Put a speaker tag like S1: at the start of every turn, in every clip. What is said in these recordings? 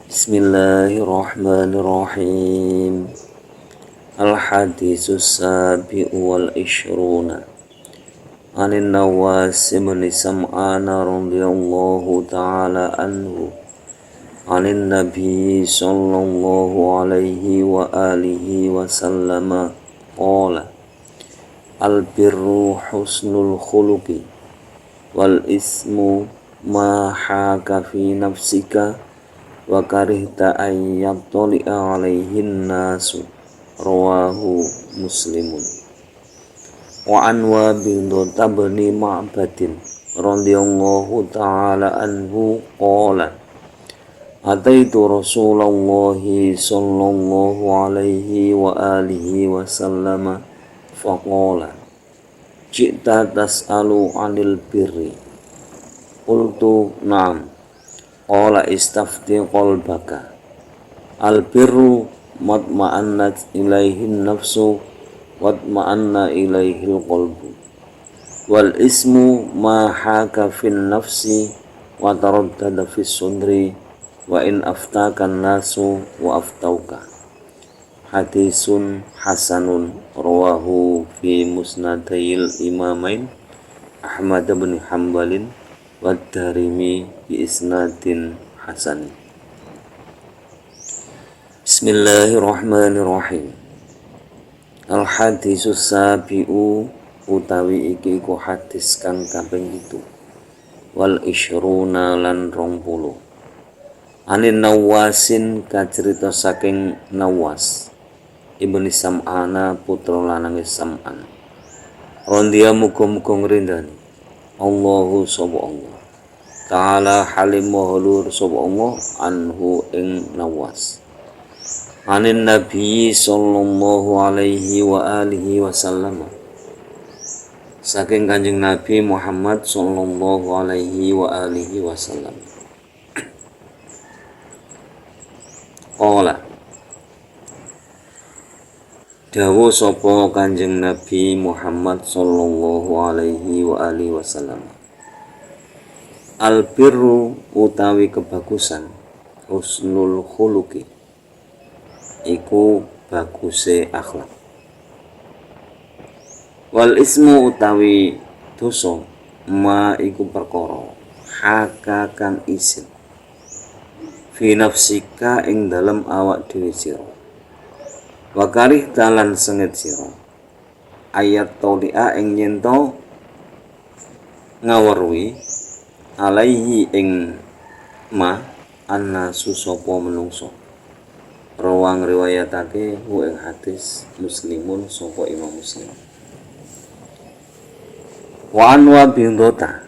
S1: Bismillahirrahmanirrahim. Al-hadisus sabi'u wal ishruna Anin Nawas bin Sam'an radhiyallahu ta'ala anhu Anin Nabi sallallahu alaihi wa alihi wa sallama qala Al-birru husnul khuluqi wal ismu ma haka fi nafsika wa karihta an yattali'a alaihin nasu, rawahu Muslimun. Wa an Wabil bin Ma'badin radhiyallahu ta'ala anhu qala ataitu Rasulullah sallallahu alaihi wa alihi wa sallama faqala ji'ta tas'alu 'anil birri qultu na'am qala istafti qalbaka al-birru matma'annat ilaihin nafsu watma'anna ilaihil qalbu wal ismu ma haka fin nafsi wa taraddada fis sudri wa in aftakan nasu wa aftauka. Hadisun hasanun rawahu fi musnadil imamain Ahmad bin Hanbalin wa Darimi bi isnadin hasan. Bismillahirrahmanirrahim. Al-hadisus sabi'u utawi iki iku hadis kang kaping 7 wal ishruna lan 20 Anin Nawasin kacerita saking Nawas ibni Sam'ana putra lanang Sam'an rondia muga-muga ngrindani Allahu sapa Allah ta'ala halim mahlur sapa Allah anhu ing Nawas Anin Nabi sallallahu alaihi wa alihi wasallam saking Kanjeng Nabi Muhammad sallallahu alaihi wa alihi wasallam qala dawuh sapa Kanjeng Nabi Muhammad sallallahu alaihi wa alihi wasallam al-birru utawi kebagusan husnul khuluqi iku baguse akhlak wal ismu utawi dosa ma iku perkara haka kang isin fi nafsika ing dalem awak dhewe sira wa karih dalan sengit sira ayat taulia ing nyento ngawerwi alaihi ing ma annasu sapa menungso rawang riwayatake hu ing hadis Muslimun sapa Imam Muslim. Wa an Wabindota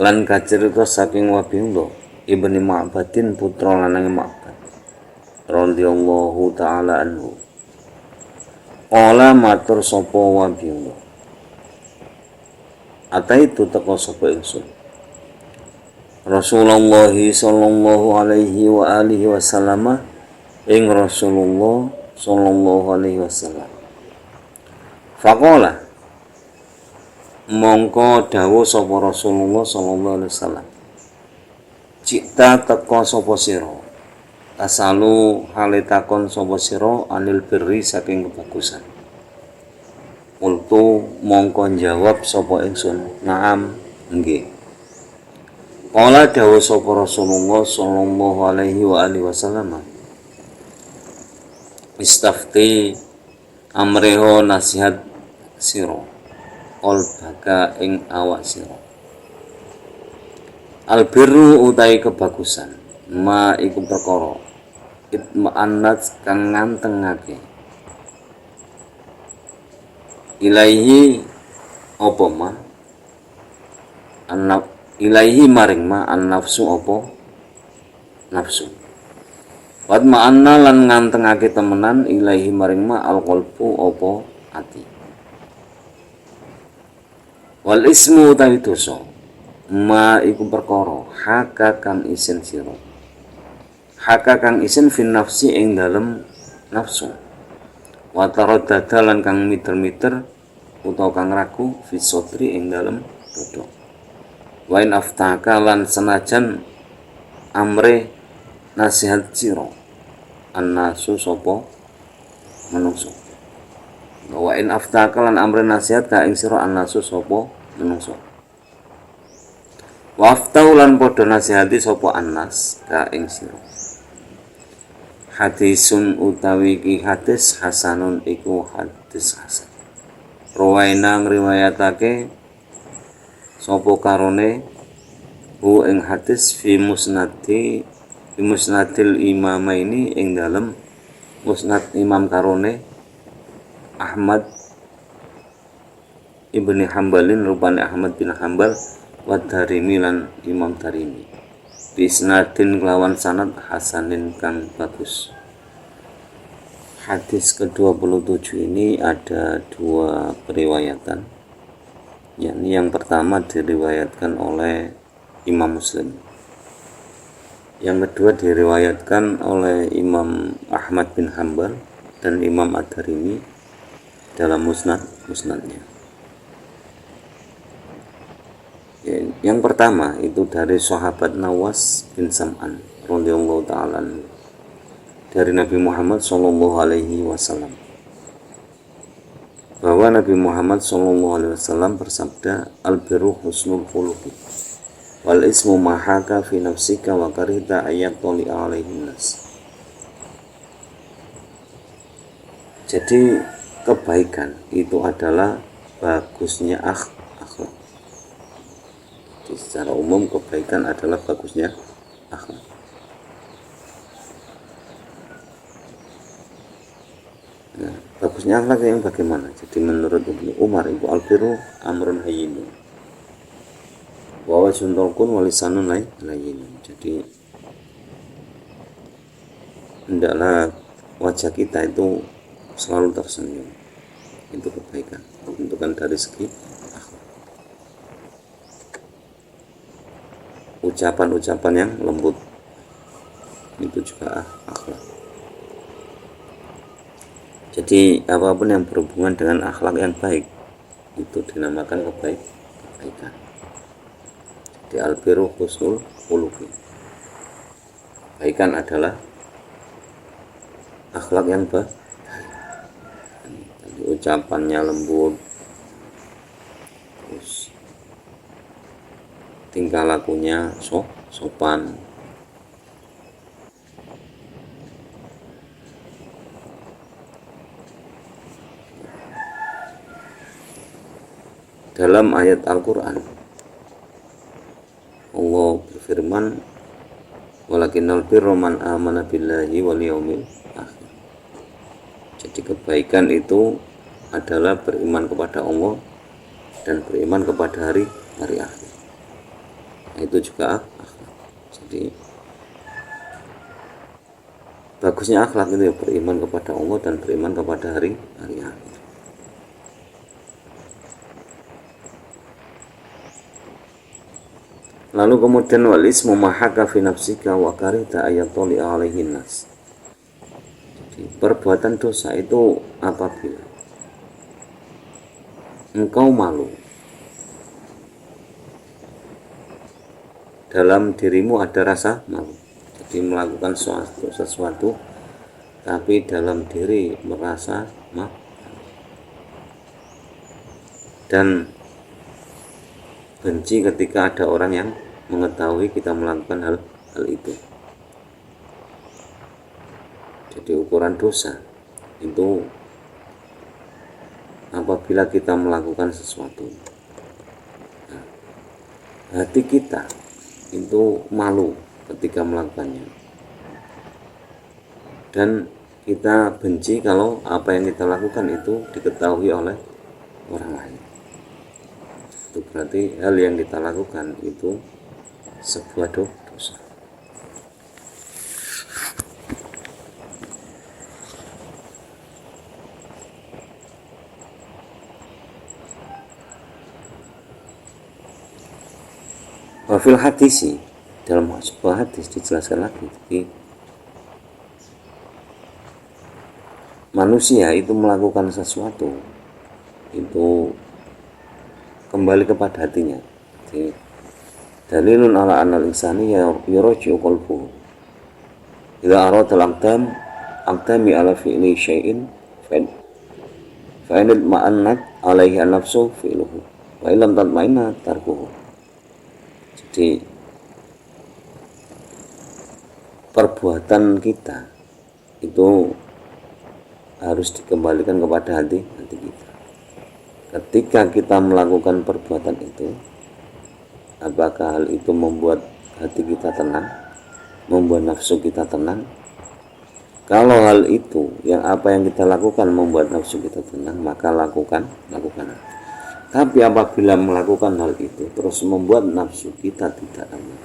S1: lan kacerita saking Wabindo ibni Ma'badin putra lanang Ma'bad radhiyallahu ta'ala anhu qala matur sapa Wabindo ataitu teka sapa ingsun Rasulullah sallallahu alaihi wa alihi wasallam ing Rasulullah sallallahu alaihi wasallam faqala mongko dawuh sapa Rasulullah sallallahu alaihi wasallam cita teka sapa sira tasalu hale takon sapa sira anil birri saking kebagusan ultu mongko jawab sapa ingsun naam nggih qala dawuh sapa Rasulullah sallallahu alaihi wa alihi wasallam istafti amreho nasihat sira qalbaka ing awak sira albirru utai kebagusan ma iku perkara itma'annat kang ngantengake ilaihi apa ma annaf ilaihi maring ma an-nafsu apa nafsu wat ma'anna lan ngantengake temenan ilaihi maring ma al-qalbu apa ati wal ismu utawi dosa ma iku perkara haka kang isin sira haka kang isin fin nafsi ing dalem nafsu wa taraddada lan kang miter-miter utawa kang ragu fi sodri ing dalem dada wa in aftaka lan senajan amre nasihat sira annasu sapa manungsa. Wa in aftaka lan amre nasihat ka ing sira annasu sapa manungsa. Wa aftau lan padha nasihati sapa annas ka ing sira. Hadisun utawi ki hadis hasanun iku hadis hasan. Rawaina ngriwayatake sapa karone hu ing hadis fi musnadil imamaini ing dalem musnad Imam karone Ahmad ibni Hambalin rupane Ahmad bin Hambal wa Darimi lan Imam Darimi bisnadin kelawan sanad hasanin kang bagus. Hadis ke-27 ini ada dua periwayatan, yakni yang pertama diriwayatkan oleh Imam Muslim, yang kedua diriwayatkan oleh Imam Ahmad bin Hambal dan Imam Ad-Darimi dalam musnadnya. Yang pertama itu dari sahabat Nawas bin Sam'an radhiyallahu ta'ala dari Nabi Muhammad sallallahu alaihi wasallam, bahwa Nabi Muhammad sallallahu alaihi wasallam bersabda, al-birru husnul khuluqi wal ismu mahaka fi nafsika wa karita ayat toli alaihin nas. Jadi kebaikan itu adalah bagusnya akhlak. Secara umum kebaikan adalah bagusnya akhlak. Nah, bagusnya akhlak yang bagaimana? Jadi menurut Ibnu Umar itu al-birru amrun hayyinun wa wajhun talqun wa lisanun layyinun. Jadi hendaklah wajah kita itu selalu tersenyum. Itu kebaikan, tentukan dari segi ucapan-ucapan yang lembut, itu juga akhlak. Jadi apapun yang berhubungan dengan akhlak yang baik itu dinamakan kebaikan. Jadi al-birru husnul khuluqi, kebaikan adalah akhlak yang baik. Jadi ucapannya lembut, terus tingkah lakunya sopan. Dalam ayat Al-Quran Allah berfirman, walakinnal birra man amana billahi wal yaumil akhir. Jadi kebaikan itu adalah beriman kepada Allah dan beriman kepada hari akhir. Itu juga akhlak. Jadi bagusnya akhlak itu ya beriman kepada Allah dan beriman kepada hari akhir. Lalu kemudian wal ismu mahaka fi nafsika wa karita ayatoli alaihin nas. Jadi perbuatan dosa itu apabila engkau malu, dalam dirimu ada rasa malu. Jadi melakukan sesuatu tapi dalam diri merasa malu. Dan benci ketika ada orang yang mengetahui kita melakukan hal itu. Jadi ukuran dosa itu apabila kita melakukan sesuatu, nah, hati kita itu malu ketika melakukannya, dan kita benci kalau apa yang kita lakukan itu diketahui oleh orang lain. Itu berarti hal yang kita lakukan itu sebuah dosa. Wafil hadisi, dalam sebuah hadis dijelaskan lagi, jadi manusia itu melakukan sesuatu itu kembali kepada hatinya. Jadi dalilun ala anal insani yurji'u qalbuhu. idza arada aqtami ala fi'li syai'in fa'inid ma'annat alaihi an-nafsu fi'luhu wa illam tatma'inna tarkuhu. Jadi perbuatan kita itu harus dikembalikan kepada hati kita. Ketika kita melakukan perbuatan itu, apakah hal itu membuat hati kita tenang, membuat nafsu kita tenang? Kalau hal itu apa yang kita lakukan membuat nafsu kita tenang, maka lakukan. Tapi apabila melakukan hal itu terus membuat nafsu kita tidak tenang,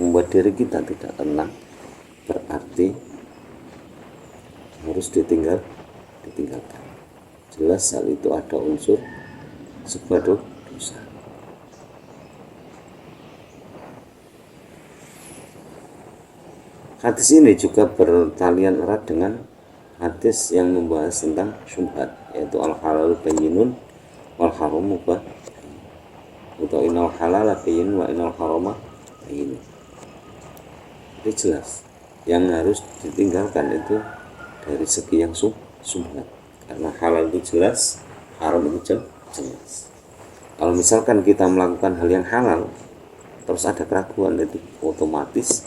S1: membuat diri kita tidak tenang, berarti harus ditinggalkan. Jelas hal itu ada unsur sebuah dosa. Hadis ini juga bertalian erat dengan hadis yang membahas tentang syubhat, yaitu al-halal bayyinun wal haramu atau innal halala bayyinun wa innal harama bayyinun. Jadi jelas yang harus ditinggalkan itu dari segi yang syubhat, karena halal itu jelas, haram itu jelas. Kalau misalkan kita melakukan hal yang halal terus ada keraguan, itu otomatis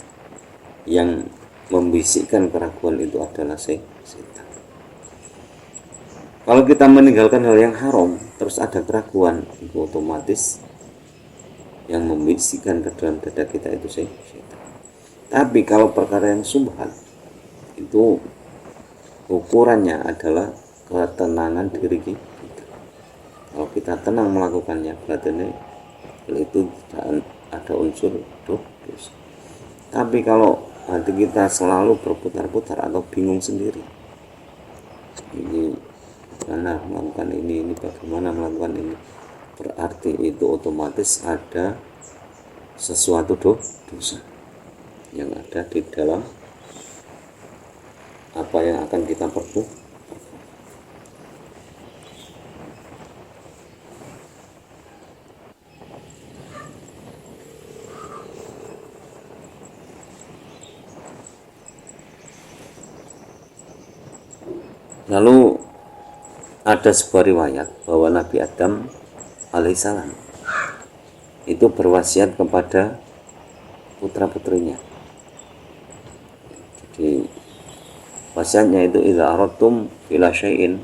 S1: yang membisikkan keraguan itu adalah setan. Kalau kita meninggalkan hal yang haram terus ada keraguan, itu otomatis yang membisikkan ke dalam dada kita itu setan. Tapi kalau perkara yang syubhat itu ukurannya adalah ketenangan diri kita. Kalau kita tenang melakukannya, berarti itu tidak ada unsur dosa. Tapi kalau hati kita selalu berputar-putar atau bingung sendiri, ini bagaimana melakukan ini bagaimana melakukan ini, berarti itu otomatis ada sesuatu dosa yang ada di dalam apa yang akan kita perbuat. Lalu ada sebuah riwayat bahwa Nabi Adam alaihissalam itu berwasiat kepada putra-putrinya. Jadi wasiatnya itu idza aradtum ila syai'in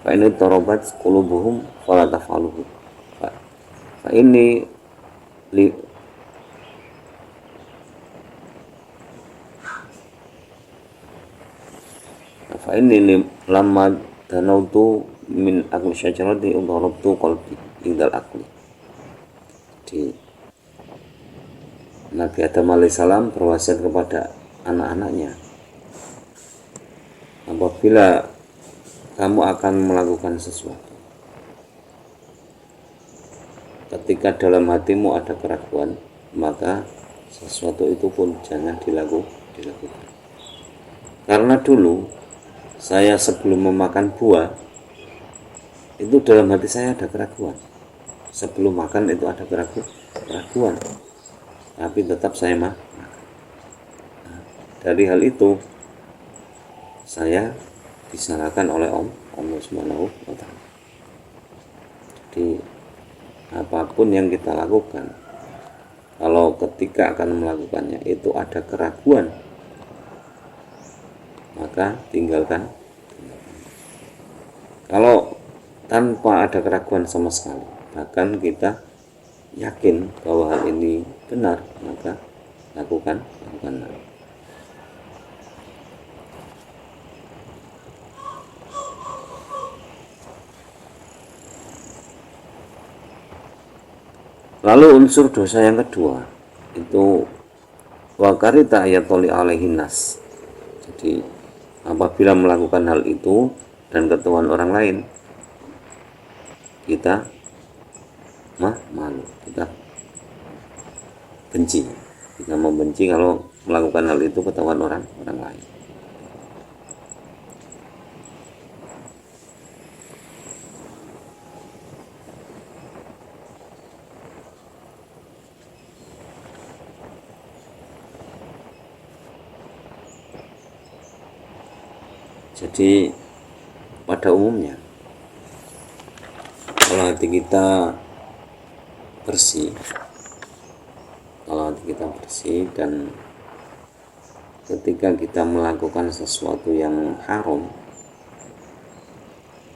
S1: fa in tarabat qulubuhum fala taf'aluhu fa inni li fa inni lamma danautu min akli syajarati udharabtu qalbi indal akli. Jadi Nabi Adam alaihissalam berwasiat kepada anak-anaknya, apabila kamu akan melakukan sesuatu, ketika dalam hatimu ada keraguan, maka sesuatu itu pun jangan dilakukan. Karena dulu saya sebelum memakan buah itu dalam hati saya ada keraguan. Sebelum makan itu ada keraguan, tapi tetap saya makan. Dari hal itu saya disalahkan oleh Allah Subhanahu wa Ta'ala. Jadi apapun yang kita lakukan, kalau ketika akan melakukannya itu ada keraguan, maka tinggalkan. Kalau tanpa ada keraguan sama sekali, bahkan kita yakin bahwa hal ini benar, maka lakukan. Lalu unsur dosa yang kedua itu wakarita ayatoli alaihin nas. Jadi apabila melakukan hal itu dan ketahuan orang lain, kita malu, kita benci, kita membenci kalau melakukan hal itu ketahuan orang lain. Jadi pada umumnya kalau hati kita bersih, dan ketika kita melakukan sesuatu yang haram,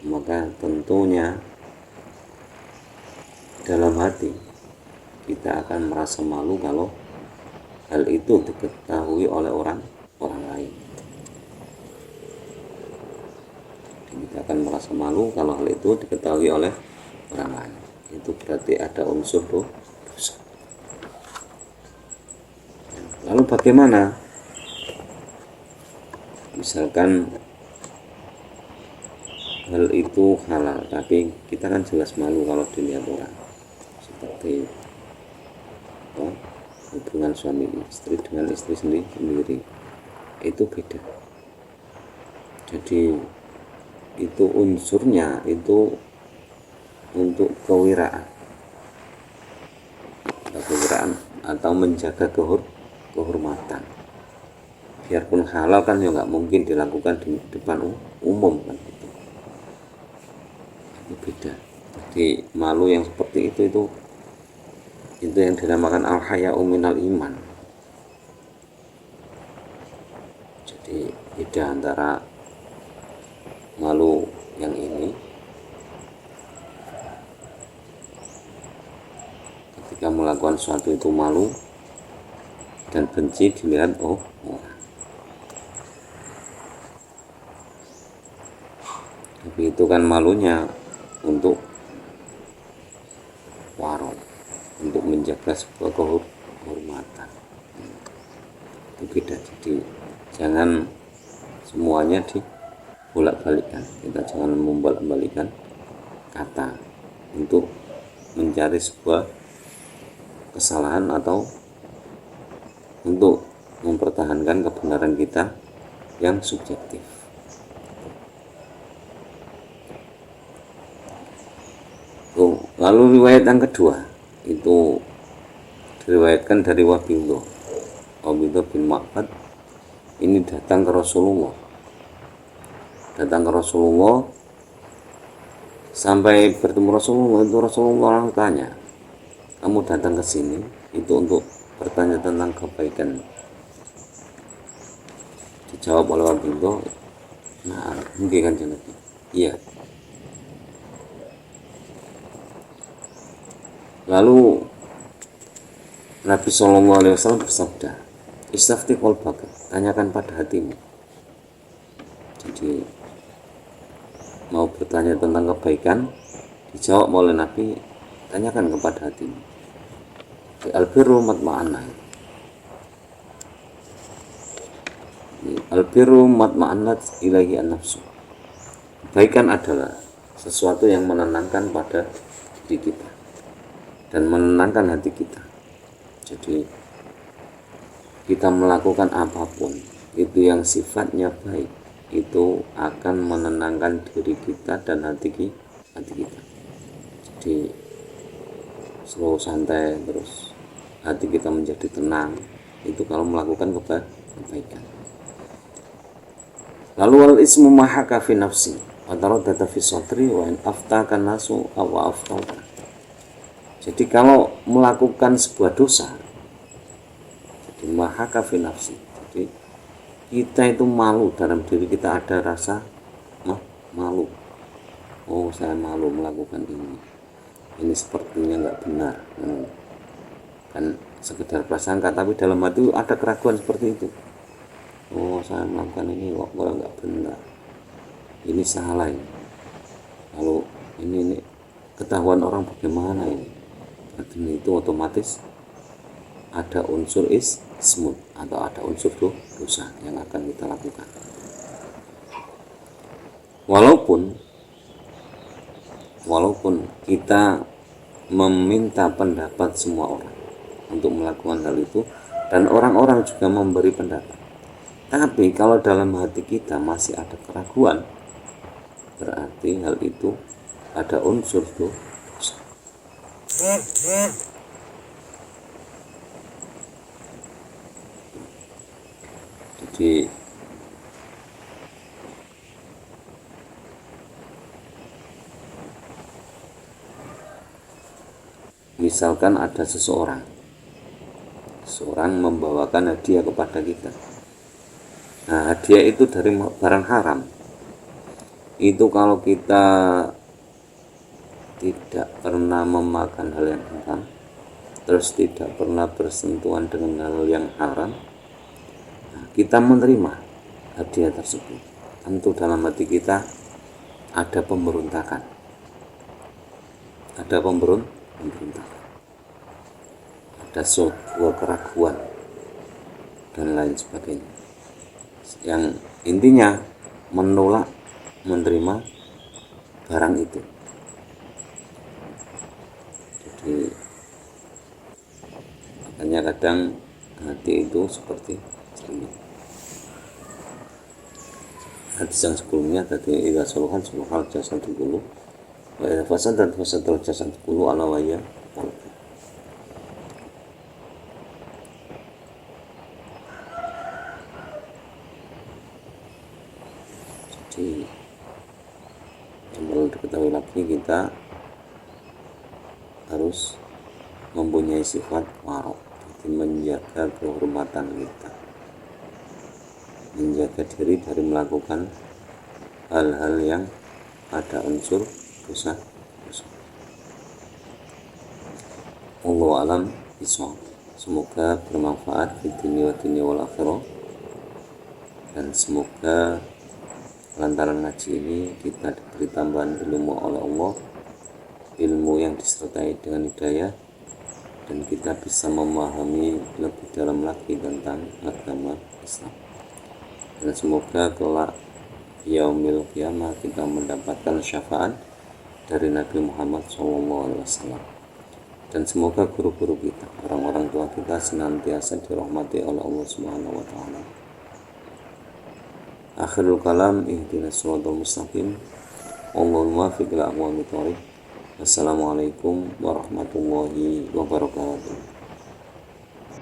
S1: maka tentunya dalam hati kita akan merasa malu kalau hal itu diketahui oleh orang lain. Kita akan merasa malu kalau hal itu diketahui oleh orang lain. Itu berarti ada unsur dosa. Lalu bagaimana? Misalkan hal itu halal, tapi kita kan jelas malu kalau dilihat orang. Seperti hubungan suami istri dengan istri sendiri, itu beda. Jadi itu unsurnya itu untuk kewiraan atau menjaga kehormatan. Biarpun halal kan ya nggak mungkin dilakukan di depan umum kan, itu beda. Jadi malu yang seperti itu yang dinamakan al-haya'u minal iman. Jadi beda antara malu yang ini ketika melakukan sesuatu itu malu dan benci dilihat orang. Tapi itu kan malunya untuk waro, untuk menjaga sebuah kehormatan. Itu beda. Jadi jangan semuanya dibolak-balikkan. Kita jangan membolak-balikkan kata untuk mencari sebuah kesalahan atau untuk mempertahankan kebenaran kita yang subjektif. Lalu riwayat yang kedua itu diriwayatkan dari Wabillah bin Ma'bad. Ini datang ke Rasulullah, sampai bertemu Rasulullah. Itu Rasulullah orang tanya, kamu datang ke sini itu untuk bertanya tentang kebaikan? Dijawab oleh Wabillah, nah mungkin kan Nabi, iya. Lalu Nabi SAW bersabda, istafti qalbaka, tanyakan pada hatimu. Jadi mau bertanya tentang kebaikan, dijawab oleh Nabi, tanyakan kepada hatimu. Al-birru matma'annah. Al-birru matma'annat ilaihi an-nafsu. Kebaikan adalah sesuatu yang menenangkan pada diri kita dan menenangkan hati kita. Jadi kita melakukan apapun itu yang sifatnya baik, itu akan menenangkan diri kita dan hati kita. Jadi slow, santai, terus hati kita menjadi tenang, itu kalau melakukan kebaikan. Lalu wal ismu mahaka fi nafsi wa taraddada fi sadri wa in aftaka nasu aw aftauka. Jadi kalau melakukan sebuah dosa, jadi mahaka fi nafsi, jadi kita itu malu, dalam diri kita ada rasa malu. Oh, saya malu melakukan ini sepertinya nggak benar. Kan sekedar prasangka, tapi dalam hati ada keraguan seperti itu. Oh, saya melakukan ini kok nggak benar, ini salah ini. Lalu ini ketahuan orang bagaimana ini? Itu otomatis ada unsur ismun atau ada unsur dosa yang akan kita lakukan. Walaupun kita meminta pendapat semua orang untuk melakukan hal itu, dan orang-orang juga memberi pendapat, tapi kalau dalam hati kita masih ada keraguan, berarti hal itu ada unsur dosa. Jadi Misalkan ada seseorang membawakan hadiah kepada kita. Nah, hadiah itu dari barang haram. Itu kalau kita tidak pernah memakan hal yang haram, terus tidak pernah bersentuhan dengan hal yang haram, nah, kita menerima hadiah tersebut, tentu dalam hati kita ada pemberontakan, ada pemberontakan, ada suatu keraguan dan lain sebagainya, yang intinya menolak menerima barang itu. Jadi makanya kadang hati itu seperti cermin. Hadis yang sebelumnya tadi idza saluhan saluhal jasadul kullu wa idza fasadat fasadul jasadul kullu ala waya. Jadi yang perlu diketahui lagi, kita harus mempunyai sifat warok, jadi menjaga kehormatan kita, menjaga diri dari melakukan hal-hal yang ada unsur dosa. Wallahu alam bishawab. Semoga bermanfaat di dunia wal akhirah, dan semoga lantaran ngaji ini kita diberi tambahan ilmu oleh Allah, ilmu yang disertai dengan hidayah, dan kita bisa memahami lebih dalam lagi tentang agama Islam. Dan semoga kelak yaumil qiyamah kita mendapatkan syafaat dari Nabi Muhammad SAW. Dan semoga guru-guru kita, orang-orang tua kita senantiasa dirahmati oleh Allah Subhanahu wa taala. Akhirul kalam, ihdinas shiratal mustaqim. Wallahul muwaffiq ila aqwamit thoriq. Wassalamualaikum warahmatullahi wabarakatuh.